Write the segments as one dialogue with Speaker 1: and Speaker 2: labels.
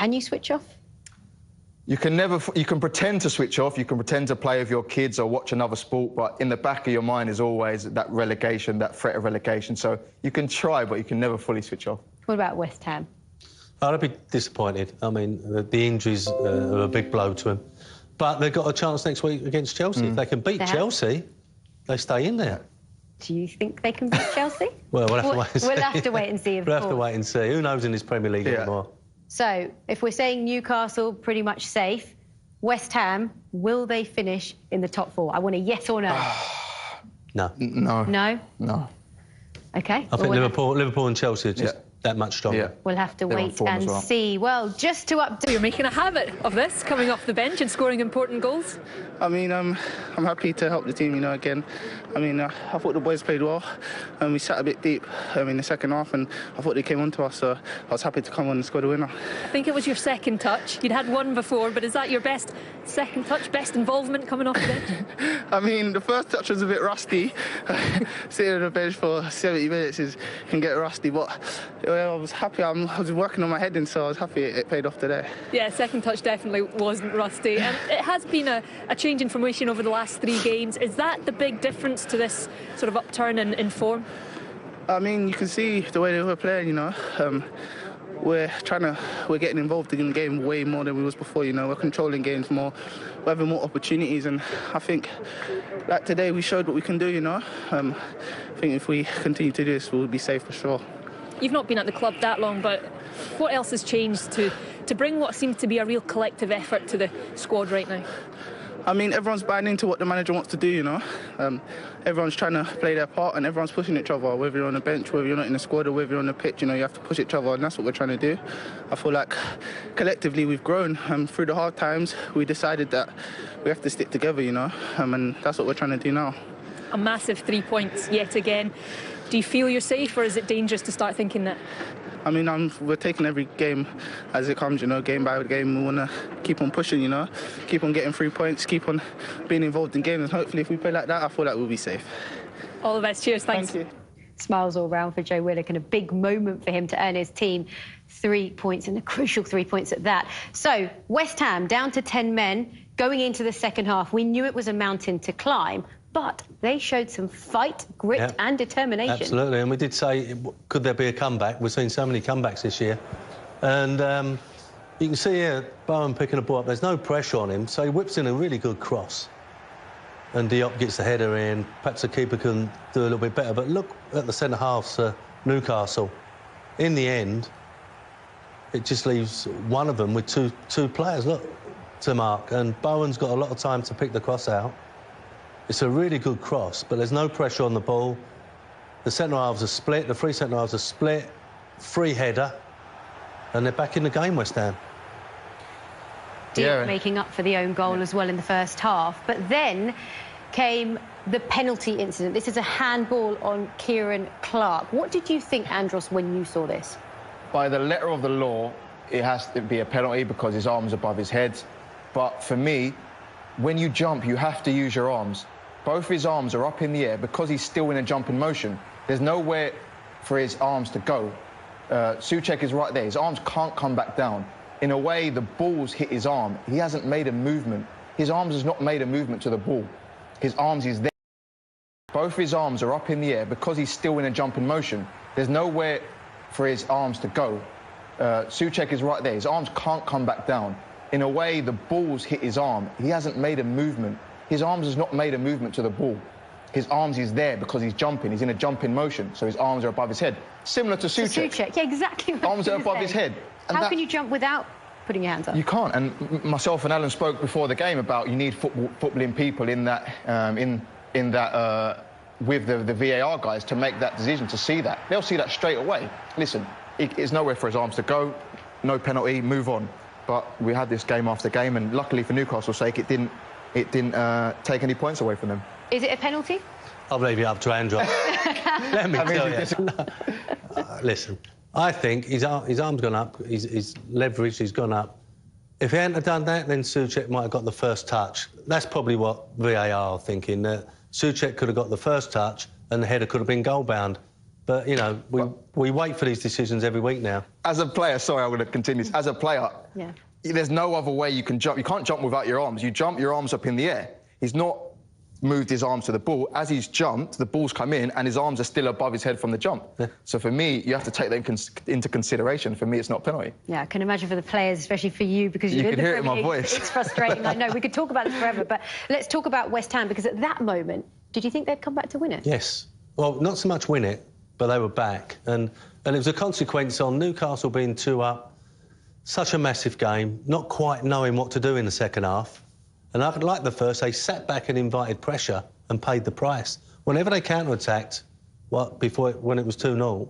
Speaker 1: Can you switch off?
Speaker 2: You can never. You can pretend to switch off. You can pretend to play with your kids or watch another sport, but in the back of your mind is always that relegation, that threat of relegation. So you can try, but you can never fully switch off.
Speaker 1: What about West Ham?
Speaker 3: I'd be disappointed. I mean, the injuries are a big blow to them. But they've got a chance next week against Chelsea. If they can beat Chelsea, they stay in there.
Speaker 1: Do you think they can beat Chelsea?
Speaker 3: Well, we'll have to wait and see.
Speaker 1: We'll have to wait and see, of
Speaker 3: We'll
Speaker 1: course.
Speaker 3: have to wait and see. Who knows in this Premier League anymore?
Speaker 1: So, if we're saying Newcastle pretty much safe, West Ham, will they finish in the top 4? I want a yes or no.
Speaker 3: No.
Speaker 2: No.
Speaker 1: No?
Speaker 2: No.
Speaker 1: OK.
Speaker 3: I think Liverpool and Chelsea are just that much stronger.
Speaker 1: We'll have to wait and see. Well, just to update...
Speaker 4: You're making a habit of this, coming off the bench and scoring important goals.
Speaker 5: I mean, I'm happy to help the team, you know, again. I mean, I thought the boys played well, and we sat a bit deep in the second half, and I thought they came on to us, so I was happy to come on and score the winner.
Speaker 4: I think it was your second touch. You'd had one before, but is that your best second touch, best involvement coming off the bench?
Speaker 5: I mean, the first touch was a bit rusty. Sitting on the bench for 70 minutes can get rusty, but I was happy. I was working on my heading, so I was happy it paid off today.
Speaker 4: Yeah, second touch definitely wasn't rusty. And it has been a change in formation over the last 3 games. Is that the big difference to this sort of upturn in form?
Speaker 5: I mean, you can see the way they were playing, you know. We're getting involved in the game way more than we was before, you know. We're controlling games more, we're having more opportunities, and I think, like today, we showed what we can do, you know. I think if we continue to do this, we'll be safe for sure.
Speaker 4: You've not been at the club that long, but what else has changed to bring what seems to be a real collective effort to the squad right now?
Speaker 5: I mean, everyone's buying into what the manager wants to do, you know. Everyone's trying to play their part and everyone's pushing each other, whether you're on the bench, whether you're not in the squad or whether you're on the pitch, you know, you have to push each other, and that's what we're trying to do. I feel like collectively we've grown. Through the hard times, we decided that we have to stick together, you know, and that's what we're trying to do now.
Speaker 4: A massive 3 points yet again. Do you feel you're safe, or is it dangerous to start thinking that?
Speaker 5: I mean, we're taking every game as it comes, you know, game by game. We want to keep on pushing, you know, keep on getting 3 points, keep on being involved in games. And hopefully, if we play like that, I feel like we'll be safe.
Speaker 4: All the best. Cheers. Thanks.
Speaker 5: Thank you.
Speaker 1: Smiles all round for Joe Willock, and a big moment for him to earn his team 3 points, and a crucial 3 points at that. So, West Ham down to 10 men going into the second half. We knew it was a mountain to climb, but they showed some fight, grit and determination.
Speaker 3: Absolutely, and we did say, could there be a comeback? We've seen so many comebacks this year. And you can see here, Bowen picking the ball up. There's no pressure on him, so he whips in a really good cross. And Diop gets the header in. Perhaps the keeper can do a little bit better. But look at the centre-halves, Newcastle. In the end, it just leaves one of them with two players, look, to mark. And Bowen's got a lot of time to pick the cross out. It's a really good cross, but there's no pressure on the ball. The centre-halves are split, the 3 centre-halves are split, free header, and they're back in the game, West Ham.
Speaker 1: Diop making up for the own goal as well in the first half. But then came the penalty incident. This is a handball on Kieran Clark. What did you think, Andros, when you saw this?
Speaker 2: By the letter of the law, it has to be a penalty because his arm's above his head. But for me, when you jump, you have to use your arms. Both his arms are up in the air because he's still in a jumping motion. There's nowhere for his arms to go. Souček is right there. His arms can't come back down. In a way, the ball's hit his arm. He hasn't made a movement. His arms has not made a movement to the ball. His arms is there. Both his arms are up in the air because he's still in a jumping motion. There's nowhere for his arms to go. Souček is right there. His arms can't come back down. In a way, the ball's hit his arm. He hasn't made a movement. His arms has not made a movement to the ball. His arms is there because he's jumping. He's in a jumping motion, so his arms are above his head. Similar to Souček.
Speaker 1: Yeah, exactly.
Speaker 2: Arms are above his head. And
Speaker 1: how can you jump without putting your hands up?
Speaker 2: You can't. And myself and Alan spoke before the game about you need footballing people in that with the VAR guys to make that decision, to see that. They'll see that straight away. Listen, it's nowhere for his arms to go. No penalty. Move on. But we had this game after game, and luckily for Newcastle's sake, it didn't take any points away from them.
Speaker 1: Is it a penalty?
Speaker 3: I'll leave it up to Andros. Let me tell you. Listen, I think his arm's gone up, his leverage has gone up. If he hadn't have done that, then Souček might have got the first touch. That's probably what VAR are thinking, that Souček could have got the first touch and the header could have been goal-bound. But, you know, we wait for these decisions every week now.
Speaker 2: As a player, sorry, I'm going to continue. As a player, there's no other way you can jump. You can't jump without your arms. You jump your arms up in the air. He's not moved his arms to the ball. As he's jumped, the ball's come in and his arms are still above his head from the jump. Yeah. So for me, you have to take that into consideration. For me, it's not a penalty. Yeah,
Speaker 1: I can imagine for the players, especially for you, because
Speaker 2: you can hear it in my voice.
Speaker 1: It's frustrating. I know. We could talk about this forever, but let's talk about West Ham, because at that moment, did you think they'd come back to win it?
Speaker 3: Yes. Well, not so much win it, but they were back. And it was a consequence on Newcastle being 2 up, such a massive game, not quite knowing what to do in the second half. And like the first, they sat back and invited pressure and paid the price. Whenever they counter-attacked, when it was 2-0,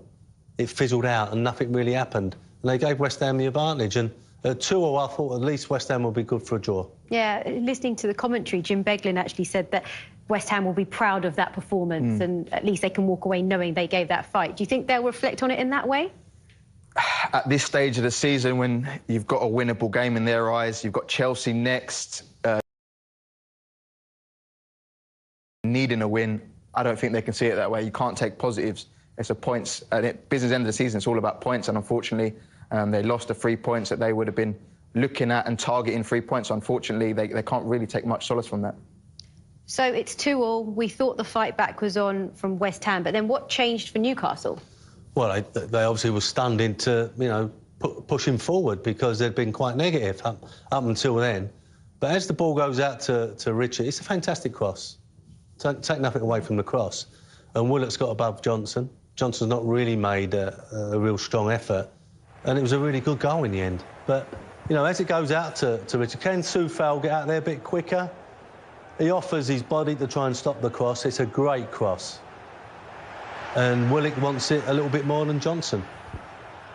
Speaker 3: it fizzled out and nothing really happened. And they gave West Ham the advantage. And at 2-0, I thought at least West Ham will be good for a draw.
Speaker 1: Yeah, listening to the commentary, Jim Beglin actually said that West Ham will be proud of that performance and at least they can walk away knowing they gave that fight. Do you think they'll reflect on it in that way?
Speaker 2: At this stage of the season, when you've got a winnable game in their eyes, you've got Chelsea next, needing a win, I don't think they can see it that way. You can't take positives. It's a points. Business end of the season, it's all about points, and unfortunately, they lost the 3 points that they would have been looking at and targeting 3 points. Unfortunately, they can't really take much solace from that.
Speaker 1: So it's 2-2. We thought the fight back was on from West Ham, but then what changed for Newcastle? Well,
Speaker 3: they obviously were stunned into, you know, pushing forward because they'd been quite negative up until then. But as the ball goes out to Richard, it's a fantastic cross. Take nothing away from the cross. And Willock's got above Johnson. Johnson's not really made a real strong effort. And it was a really good goal in the end. But, you know, as it goes out to Richard, can Soufal get out there a bit quicker? He offers his body to try and stop the cross. It's a great cross. And Willock wants it a little bit more than Johnson.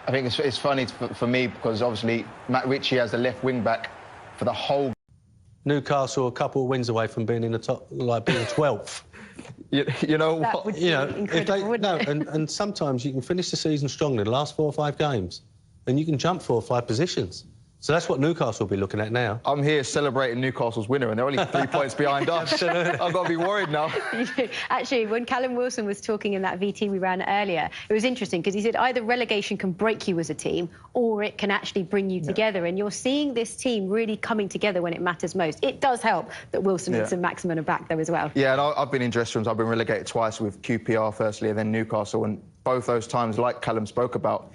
Speaker 2: I think it's funny for me because obviously Matt Ritchie has the left wing back for the whole.
Speaker 3: Newcastle a couple of wins away from being in the top, like being 12th.
Speaker 2: you know
Speaker 1: that
Speaker 2: what?
Speaker 1: Would be incredible, wouldn't it?
Speaker 3: And sometimes you can finish the season strongly, the last 4 or 5 games, and you can jump 4 or 5 positions. So that's what Newcastle will be looking at now.
Speaker 2: I'm here celebrating Newcastle's winner, and they're only 3 points behind us. I've got to be worried now.
Speaker 1: Actually, when Callum Wilson was talking in that VT we ran earlier, it was interesting because he said either relegation can break you as a team or it can actually bring you together. And you're seeing this team really coming together when it matters most. It does help that Wilson and St Maximin are back there as well. Yeah,
Speaker 2: and I've been in dressing rooms. I've been relegated twice with QPR firstly and then Newcastle. And both those times, like Callum spoke about,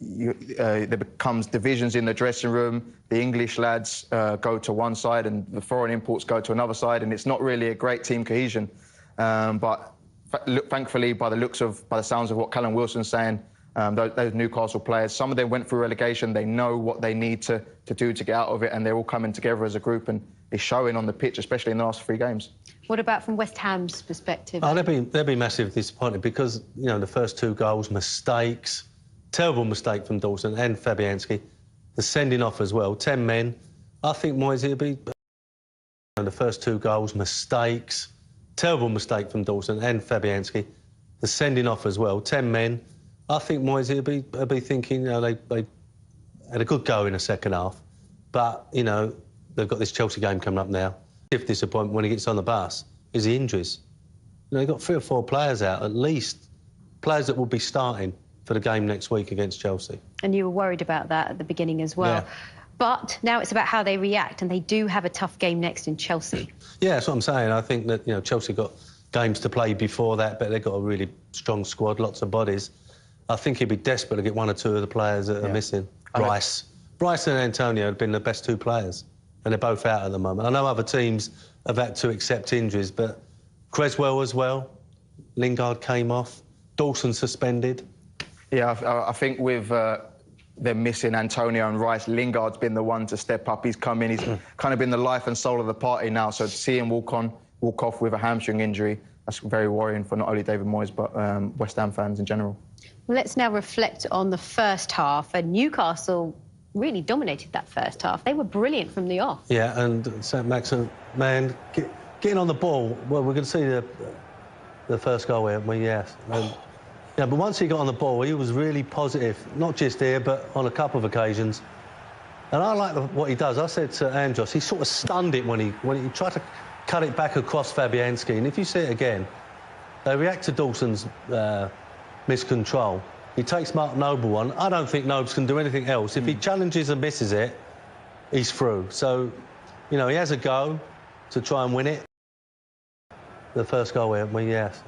Speaker 2: there becomes divisions in the dressing room. The English lads go to one side and the foreign imports go to another side, and it's not really a great team cohesion. But thankfully, by the sounds of what Callum Wilson's saying, those Newcastle players, some of them went through relegation. They know what they need to do to get out of it, and they're all coming together as a group, and it's showing on the pitch, especially in the last 3 games.
Speaker 1: What about from West Ham's perspective?
Speaker 3: Oh, they'll be massively disappointed because, you know, the first 2 goals, mistakes. Terrible mistake from Dawson and Fabianski. The sending off as well. 10 men. I think Moyes will be... The first 2 goals, mistakes. Terrible mistake from Dawson and Fabianski. The sending off as well. 10 men. I think Moyes will be thinking, you know, they had a good go in the second half. But, you know, they've got this Chelsea game coming up now. If disappointment when he gets on the bus is the injuries. You know, they've got 3 or 4 players out, at least. Players that will be starting for the game next week against Chelsea. And
Speaker 1: you were worried about that at the beginning as well.
Speaker 3: Yeah.
Speaker 1: But now it's about how they react, and they do have a tough game next in Chelsea.
Speaker 3: Yeah, that's what I'm saying. I think that, you know, Chelsea got games to play before that, but they've got a really strong squad, lots of bodies. I think he'd be desperate to get 1 or 2 of the players that are missing. Bryce and Antonio have been the best 2 players, and they're both out at the moment. I know other teams have had to accept injuries, but Creswell as well. Lingard came off. Dawson suspended.
Speaker 2: Yeah, I think with them missing Antonio and Rice, Lingard's been the one to step up. He's come in, he's kind of been the life and soul of the party now. So to see him walk off with a hamstring injury, that's very worrying for not only David Moyes, but West Ham fans in general.
Speaker 1: Well, let's now reflect on the first half. And Newcastle really dominated that first half. They were brilliant from the off.
Speaker 3: Yeah, and St Maximin, man, getting on the ball. Well, we're going to see the first goal here, we yes. Yeah, but once he got on the ball, he was really positive, not just here, but on a couple of occasions. And I like what he does. I said to Andros, he sort of stunned it when he tried to cut it back across Fabianski. And if you see it again, they react to Dawson's miscontrol. He takes Mark Noble on. I don't think Nobles can do anything else. If he challenges and misses it, he's through. So, you know, he has a go to try and win it. The first goal, yes.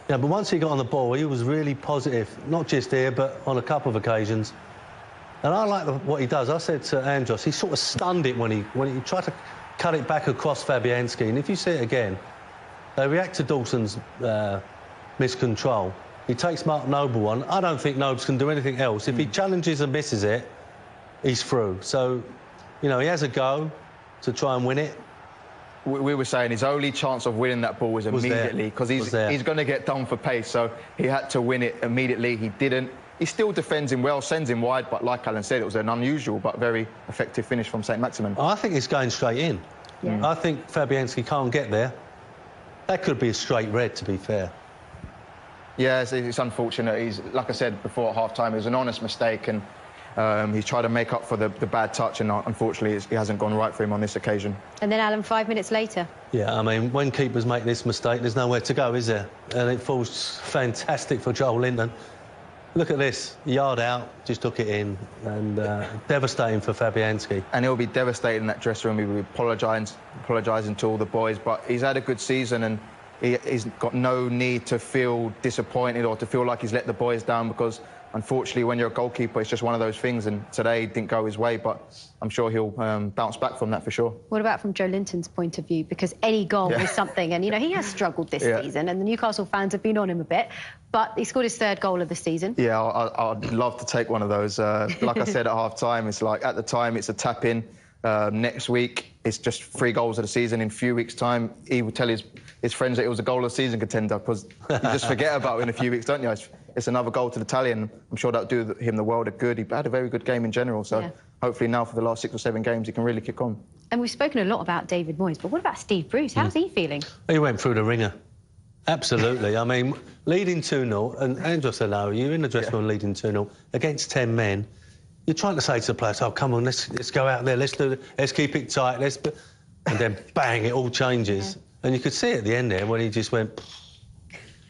Speaker 3: Yeah, but once he got on the ball, he was really positive, not just here, but on a couple of occasions. And I like what he does. I said to Andros, he sort of stunned it when he tried to cut it back across Fabianski. And if you see it again, they react to Dawson's miscontrol. He takes Mark Noble on. I don't think Nobles can do anything else. If he challenges and misses it, he's through. So, you know, he has a go to try and win it.
Speaker 2: We were saying his only chance of winning that ball was immediately, because he's going to get done for pace, so he had to win it immediately. He didn't. He still defends him well, sends him wide, but like Alan said, it was an unusual but very effective finish from St Maximin.
Speaker 3: I think it's going straight in. Yeah. I think Fabianski can't get there. That could be a straight red, to be fair.
Speaker 2: Yeah, it's unfortunate. He's, like I said before at half-time, it was an honest mistake, and he's tried to make up for the bad touch, and unfortunately it hasn't gone right for him on this occasion.
Speaker 1: And then, Alan, 5 minutes later.
Speaker 3: Yeah, I mean, when keepers make this mistake, there's nowhere to go, is there? And it falls fantastic for Joel Linton. Look at this, yard out, just took it in, and devastating for Fabianski.
Speaker 2: And he'll be devastated in that dressing room. He'll be apologising to all the boys, but he's had a good season, and he's got no need to feel disappointed or to feel like he's let the boys down, because unfortunately, when you're a goalkeeper, it's just one of those things, and today didn't go his way, but I'm sure he'll bounce back from that for sure.
Speaker 1: What about from Joe Linton's point of view? Because any goal is something, and, you know, he has struggled this season, and the Newcastle fans have been on him a bit, but he scored his 3rd goal of the season.
Speaker 2: Yeah, I'd love to take one of those. Like I said at half-time, it's like, at the time, it's a tap-in. Next week, it's just 3 goals of the season. In a few weeks' time, he would tell his friends that it was a goal of the season contender, because you just forget about it in a few weeks, don't you? It's another goal to the tally, and I'm sure that'll do him the world of good. He had a very good game in general, so hopefully now for the last 6 or 7 games, he can really kick on.
Speaker 1: And we've spoken a lot about David Moyes, but what about Steve Bruce? How's he feeling?
Speaker 3: He went through the ringer. Absolutely. I mean, leading 2-0, and Andros said, no, you're in the dressing room leading 2-0 against 10 men. You're trying to say to the players, oh, come on, let's go out there, let's keep it tight, and then bang, it all changes. And you could see at the end there when he just went,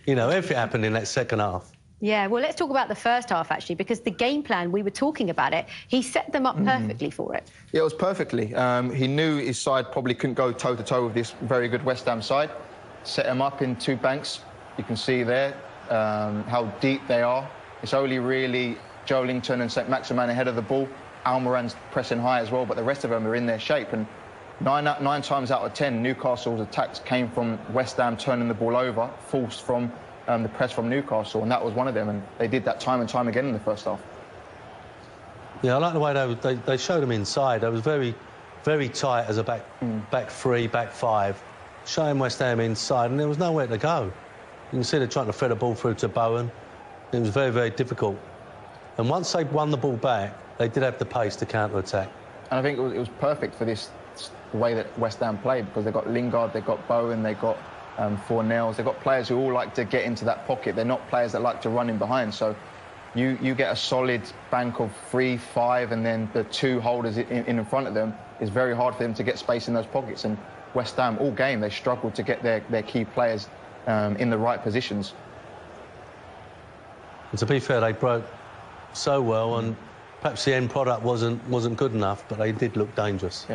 Speaker 3: you know, everything happened in that second half.
Speaker 1: Yeah, well, let's talk about the first half, actually, because the game plan, we were talking about it, he set them up perfectly for it.
Speaker 2: Yeah, it was perfectly. He knew his side probably couldn't go toe-to-toe with this very good West Ham side. Set them up in 2 banks. You can see there how deep they are. It's only really Joe Linton and St Maximin ahead of the ball. Almiron's pressing high as well, but the rest of them are in their shape. And 9 times out of 10, Newcastle's attacks came from West Ham turning the ball over, forced from the press from Newcastle, and that was one of them. And they did that time and time again in the first half.
Speaker 3: Yeah, I like the way they showed them inside. They was very, very tight as a back 3, back 5, showing West Ham inside, and there was nowhere to go. You can see they're trying to thread a ball through to Bowen. It was very, very difficult. And once they won the ball back, they did have the pace to counter-attack.
Speaker 2: And I think it was perfect for this, the way that West Ham played, because they've got Lingard, they've got Bowen, they've got Fornells, they've got players who all like to get into that pocket. They're not players that like to run in behind. So you get a solid bank of 3, 5, and then the 2 holders in front of them. It's very hard for them to get space in those pockets. And West Ham, all game, they struggled to get their key players in the right positions.
Speaker 3: And to be fair, they broke so well, and perhaps the end product wasn't good enough, but they did look dangerous.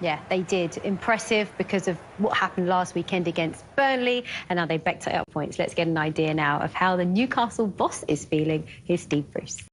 Speaker 1: Yeah, they did. Impressive because of what happened last weekend against Burnley, and now they backed it up points. Let's get an idea now of how the Newcastle boss is feeling. Here's Steve Bruce.